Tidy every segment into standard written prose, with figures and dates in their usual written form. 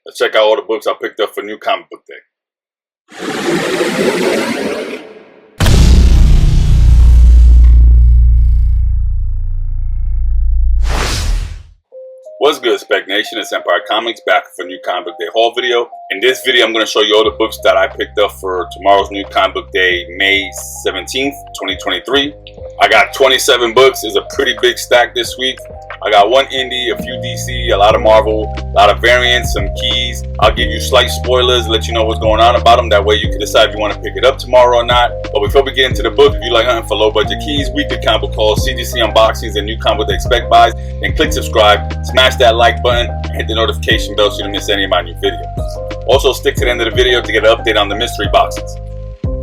Let's check out all the books I picked up for New Comic Book Day. What's good, Spec Nation? It's Empyre Comics back for New Comic Book Day haul video. In this video, I'm going to show you all the books that I picked up for tomorrow's New Comic Book Day, May 17th, 2023. I got 27 books. It's a pretty big stack this week. I got one indie, a few DC, a lot of Marvel, a lot of variants, some keys. I'll give you slight spoilers, let you know what's going on about them. That way you can decide if you want to pick it up tomorrow or not. But before we get into the book, if you like hunting for low budget keys, weekly comic book hauls, CGC unboxings, and New Comic Book Day Spec buys, then click subscribe, smash that like button, and hit the notification bell so you don't miss any of my new videos. Also stick to the end of the video to get an update on the mystery boxes.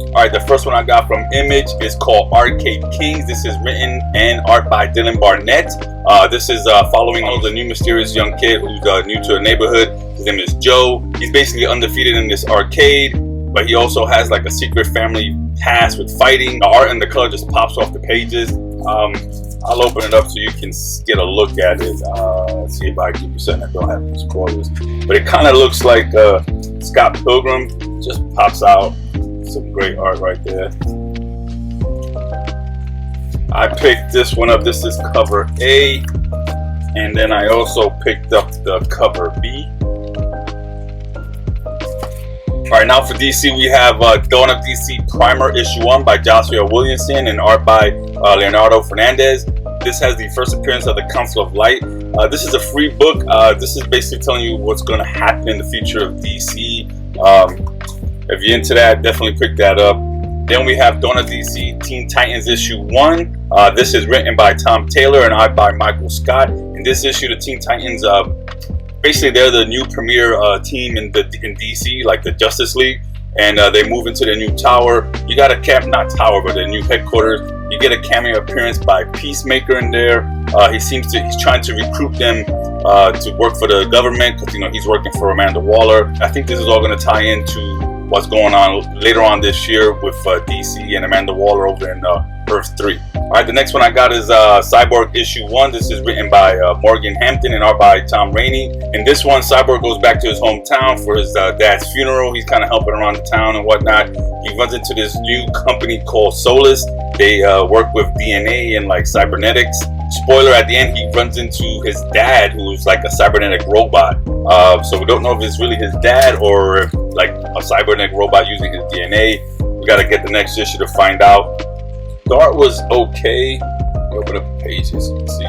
Alright, the first one I got from Image is called Arcade Kings. This is written and art by Dylan Barnett. This is following the new mysterious young kid who's new to a neighborhood. His name is Joe. He's basically undefeated in this arcade, but he also has like a secret family past with fighting. The art and the color just pops off the pages. I'll open it up so you can get a look at it. Let's see if I can give you something that don't have any spoilers. But it kind of looks like Scott Pilgrim. Just pops out. Some great art right there. I picked this one up. This is cover A, and then I also picked up the cover B. Alright, now for DC we have Dawn of DC Primer Issue 1 by Joshua Williamson and art by Leonardo Fernandez. This has the first appearance of the Council of Light. This is a free book. This is basically telling you what's going to happen in the future of DC. If you're into that, definitely pick that up. Then we have Dawn of DC Teen Titans Issue 1. This is written by Tom Taylor and art by Michael Scott. In this issue, the Teen Titans, basically they're the new premier team in DC, like the Justice League. And they move into their new tower. You got a not tower, but their new headquarters. You get a cameo appearance by Peacemaker in there. He's trying to recruit them to work for the government because he's working for Amanda Waller. I think this is all going to tie into what's going on later on this year with DC and Amanda Waller over in Earth 3. Alright, the next one I got is Cyborg Issue 1. This is written by Morgan Hampton and art by Tom Rainey. In this one, Cyborg goes back to his hometown for his dad's funeral. He's kind of helping around the town and whatnot. He runs into this new company called Solus. They work with DNA and like cybernetics. Spoiler, at the end he runs into his dad, who's like a cybernetic robot. So we don't know if it's really his dad or if, like a cybernetic robot using his DNA. We got to get the next issue to find out. The art was okay. Open up the pages, you can see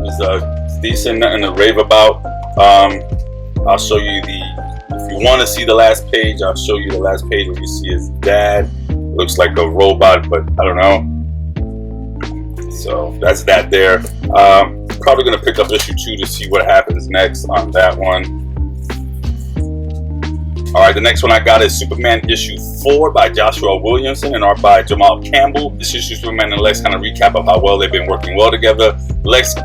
it's decent, nothing to rave about. I'll show you if you want to see the last page, I'll show you the last page where you see his dad. Looks like a robot, but I don't know. So that's that there. Probably gonna pick up issue 2 to see what happens next on that one. Alright, the next one I got is Superman Issue 4 by Joshua Williamson and art by Jamal Campbell. This issue, Superman and Lex kind of recap of how well they've been working well together. Lex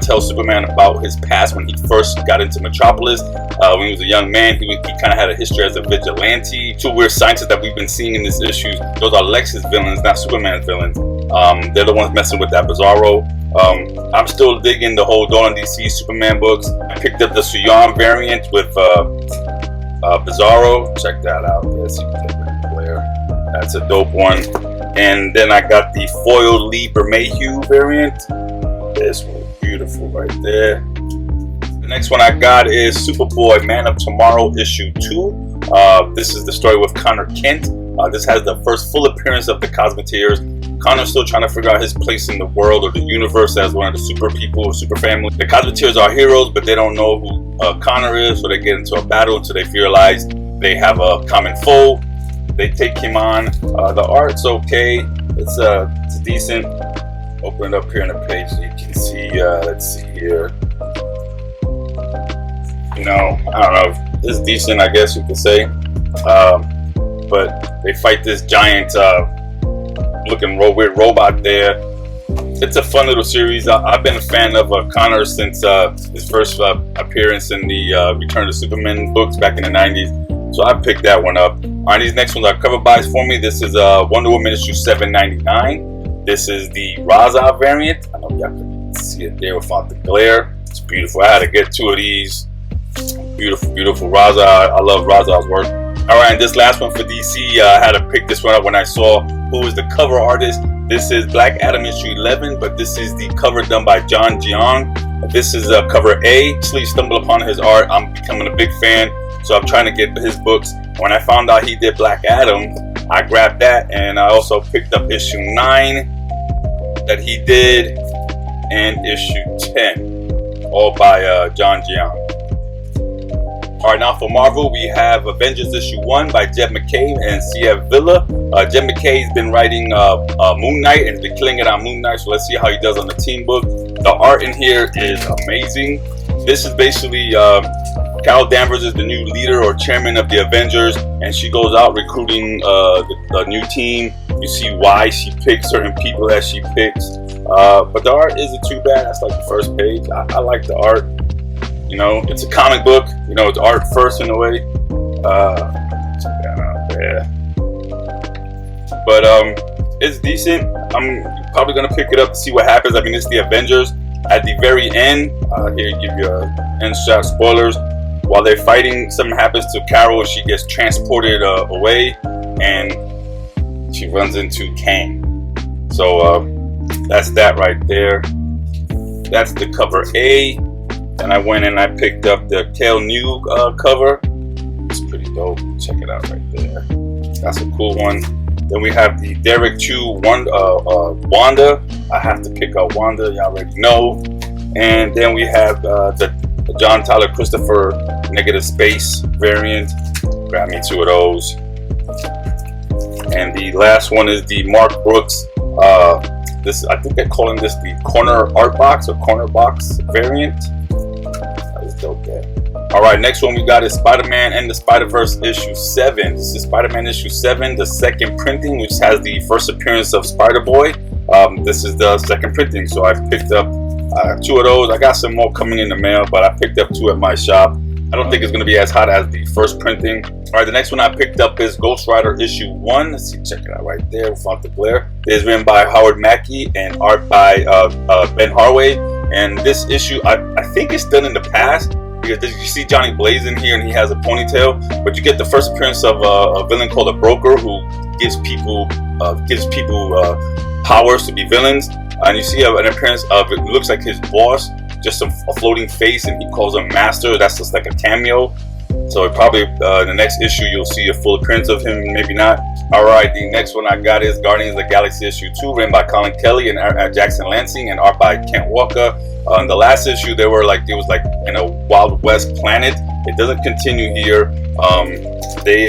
tells Superman about his past when he first got into Metropolis. When he was a young man, he kind of had a history as a vigilante. Two weird scientists that we've been seeing in this issue, those are Lex's villains, not Superman's villains. They're the ones messing with that Bizarro. I'm still digging the whole Dawn of DC Superman books. I picked up the Suyan variant with Bizarro. Check that out. That's a dope one. And then I got the foil Lee Bermayhew variant. This one is beautiful right there. The next one I got is Superboy Man of Tomorrow Issue 2. This is the story with Connor Kent. This has the first full appearance of the Cosmeteers. Connor's still trying to figure out his place in the world or the universe as one of the super people or super family. The Cosmeteers are heroes, but they don't know who Connor is, so they get into a battle until they realize they have a common foe. They take him on. The art's okay. It's decent. Open it up here on the page so you can see. Let's see here. I don't know. It's decent, I guess you could say. But they fight this giant looking weird robot there. It's a fun little series. I've been a fan of Connor since his first appearance in the Return to Superman books back in the 90s. So I picked that one up. Alright, these next ones are cover buys for me. This is Wonder Woman issue 799. This is the Raza variant. I know y'all can see it there without the glare. It's beautiful. I had to get 2 of these. Beautiful, beautiful. Raza, I love Raza's work. All right, and this last one for DC, I had to pick this one up when I saw who is the cover artist. This is Black Adam issue 11, but this is the cover done by John Jeong. This is cover A. Actually stumbled upon his art. I'm becoming a big fan, so I'm trying to get his books. When I found out he did Black Adam, I grabbed that, and I also picked up issue 9 that he did, and issue 10, all by John Jeong. Alright, now for Marvel, we have Avengers issue 1 by Jed MacKay and C.F. Villa. Jed MacKay has been writing Moon Knight and has been killing it on Moon Knight, so let's see how he does on the team book. The art in here is amazing. This is basically Carol Danvers is the new leader or chairman of the Avengers, and she goes out recruiting the new team. You see why she picks certain people that she picks. But the art isn't too bad. That's like the first page. I like the art. You know, it's a comic book. You know, it's art first in a way. Check that out there. But it's decent. I'm probably gonna pick it up to see what happens. I mean, it's the Avengers. At the very end, here give you end shot spoilers. While they're fighting, something happens to Carol and she gets transported away, and she runs into Kang. So that's that right there. That's the cover A. And I went and I picked up the Kale New cover. It's pretty dope. Check it out right there. That's a cool one. Then we have the Derek Chu Wanda. I have to pick up Wanda. Y'all already know. And then we have the John Tyler Christopher Negative Space variant. Grab me 2 of those. And the last one is the Mark Brooks. This, I think they're calling this the Corner Art Box or Corner Box variant. Okay. All right, next one we got is Spider-Man and the Spider-Verse issue 7. This is Spider-Man issue 7, the second printing, which has the first appearance of Spider-Boy. This is the second printing, so I've picked up 2 of those. I got some more coming in the mail, but I picked up 2 at my shop. I don't think it's going to be as hot as the first printing. All right, the next one I picked up is Ghost Rider issue 1. Let's see, check it out right there without the glare. It is written by Howard Mackey and art by Ben Harway. And this issue, I think it's done in the past, because you see Johnny Blaze in here and he has a ponytail, but you get the first appearance of a villain called a Broker who gives people powers to be villains. And you see an appearance of, it looks like his boss, just a floating face, and he calls him Master. That's just like a cameo. So probably in the next issue you'll see a full appearance of him, maybe not. Alright, the next one I got is Guardians of the Galaxy issue 2, written by Colin Kelly and Jackson Lansing, and art by Kent Walker. In the last issue it was like in a Wild West planet. It doesn't continue here. They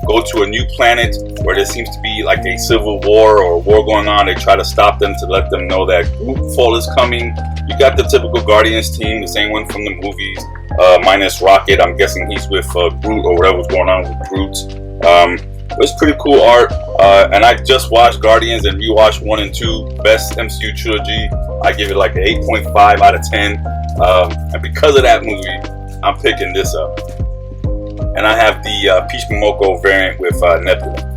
go to a new planet where there seems to be like a civil war or a war going on. They try to stop them to let them know that Groot fall is coming. You got the typical Guardians team, the same one from the movies, minus Rocket. I'm guessing he's with Groot or whatever's going on with Groot. It's pretty cool art, and I just watched Guardians and rewatched 1 and 2, best MCU trilogy. I give it like an 8.5 out of 10, and because of that movie, I'm picking this up. And I have the Peach Momoko variant with Nebula.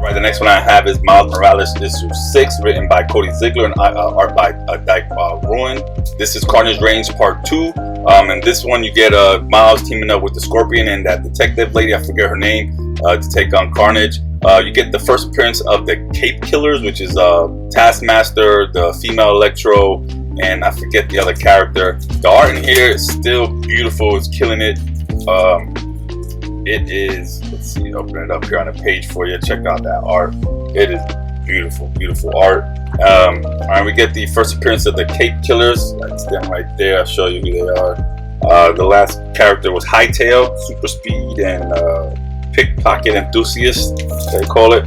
Right, the next one I have is Miles Morales issue 6, written by Cody Ziegler and art by Dyke Ruin. This is Carnage Reigns Part 2. And this one you get Miles teaming up with the Scorpion and that detective lady, I forget her name, to take on Carnage. You get the first appearance of the Cape Killers, which is Taskmaster, the female Electro, and I forget the other character. The art in here is still beautiful. It's killing it. It is, let's see, open it up here on the page for you. Check out that art. It is beautiful, beautiful art. Alright, we get the first appearance of the Cape Killers. That's them right there. I'll show you who they are. The last character was Hightail, Super Speed, and Pickpocket Enthusiast, they call it.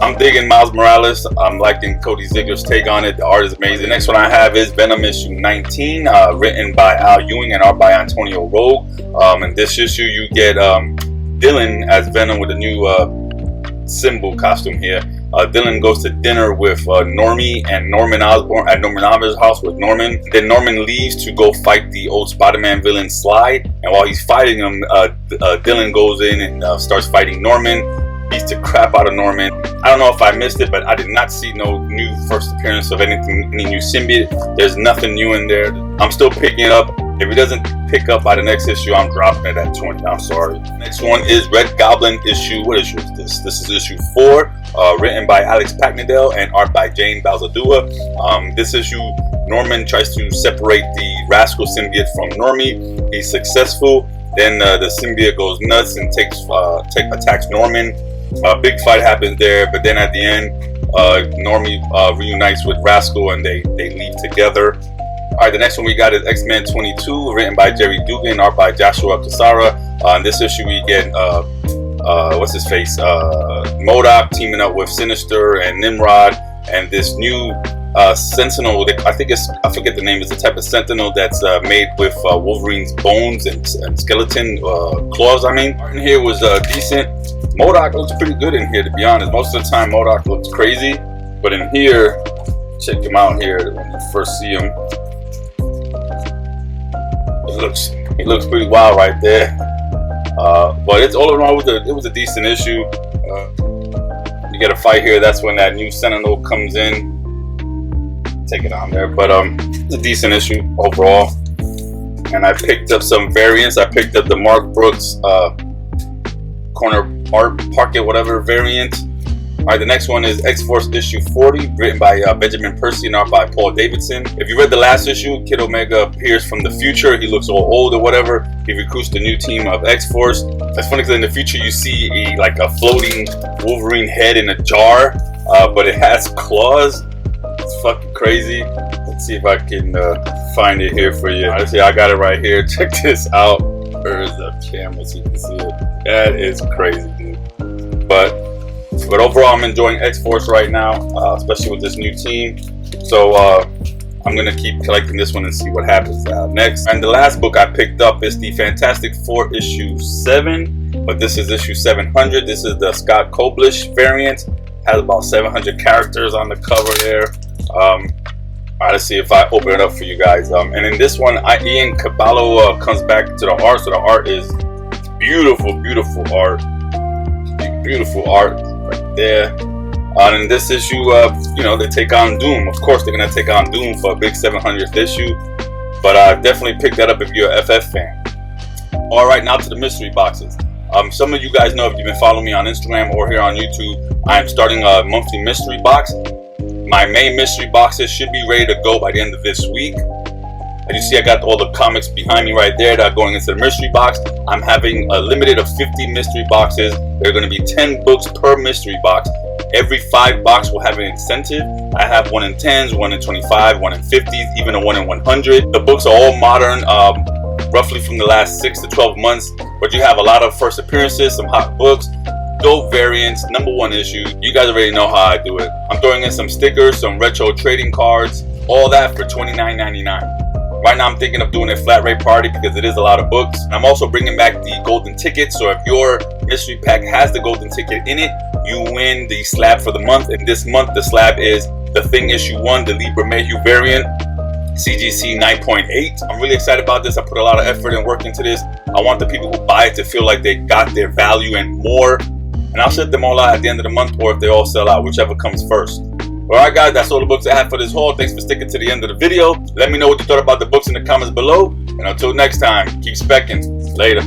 I'm digging Miles Morales. I'm liking Cody Ziegler's take on it. The art is amazing. The next one I have is Venom issue 19, written by Al Ewing and art by Antonio Rogue. In this issue, you get Dylan as Venom with a new symbol costume here. Dylan goes to dinner with Normie and Norman Osborn at Norman Osborn's house with Norman. Then Norman leaves to go fight the old Spider-Man villain Sly. And while he's fighting him, Dylan goes in and starts fighting Norman. Beats the crap out of Norman. I don't know if I missed it, but I did not see no new first appearance of any new symbiote. There's nothing new in there. I'm still picking it up. If he doesn't pick up by the next issue, I'm dropping it at 20. I'm sorry. Next one is Red Goblin issue. What issue is this? This is issue 4, written by Alex Packnadell and art by Jane Balzadua. This issue, Norman tries to separate the Rascal symbiote from Normie. He's successful. Then the symbiote goes nuts and attacks Norman. A big fight happens there, but then at the end, Normie reunites with Rascal and they leave together. Alright, the next one we got is X-Men 22, written by Jerry Dugan, art by Joshua Cassara. In this issue we get what's his face? MODOK teaming up with Sinister and Nimrod, and this new Sentinel. I forget the name. It's a type of Sentinel that's made with Wolverine's bones and skeleton claws. I mean, in here was decent. MODOK looks pretty good in here, to be honest. Most of the time MODOK looks crazy, but in here, check him out here when you first see him. He looks pretty wild right there. But it's all in all, it was a decent issue. You get a fight here. That's when that new Sentinel comes in. Take it on there, but it's a decent issue overall. And I picked up some variants. I picked up the Mark Brooks corner art pocket whatever variant. Alright, the next one is X-Force issue 40, written by Benjamin Percy and art by Paul Davidson. If you read the last issue, Kid Omega appears from the future. He looks all old or whatever. He recruits the new team of X-Force. That's funny because in the future you see a floating Wolverine head in a jar, but it has claws. It's fucking crazy. Let's see if I can find it here for you. Let's see, I got it right here. Check this out. Where's the camera so you can see it? That is crazy, dude. But overall, I'm enjoying X-Force right now, especially with this new team. So I'm gonna keep collecting this one and see what happens next. And the last book I picked up is the Fantastic Four issue 7, but this is issue 700. This is the Scott Koblish variant. Has about 700 characters on the cover there. Alright, let's see if I open it up for you guys. And in this one, Ian Caballo comes back to the art. So the art is beautiful, beautiful art. Beautiful art right there. And in this issue, you know, they take on Doom. Of course, they're gonna take on Doom for a big 700th issue. But definitely pick that up if you're a FF fan. All right, now to the mystery boxes. Some of you guys know if you've been following me on Instagram or here on YouTube, I'm starting a monthly mystery box. My main mystery boxes should be ready to go by the end of this week. As you see, I got all the comics behind me right there that are going into the mystery box. I'm having a limited of 50 mystery boxes. There are going to be 10 books per mystery box. Every 5 boxes will have an incentive. I have one in 10s, one in 25, one in 50s, even a one in 100. The books are all modern, roughly from the last 6 to 12 months. But you have a lot of first appearances, some hot books, dope variants, #1 issue. You guys already know how I do it. I'm throwing in some stickers, some retro trading cards, all that for $29.99. Right now I'm thinking of doing a flat rate party because it is a lot of books. And I'm also bringing back the golden ticket. So if your mystery pack has the golden ticket in it, you win the slab for the month. And this month the slab is The Thing issue 1, the Libra Mayhew variant, CGC 9.8. I'm really excited about this. I put a lot of effort and work into this. I want the people who buy it to feel like they got their value and more. And I'll ship them all out at the end of the month, or if they all sell out, whichever comes first. Alright guys, that's all the books I have for this haul. Thanks for sticking to the end of the video. Let me know what you thought about the books in the comments below. And until next time, keep specking. Later.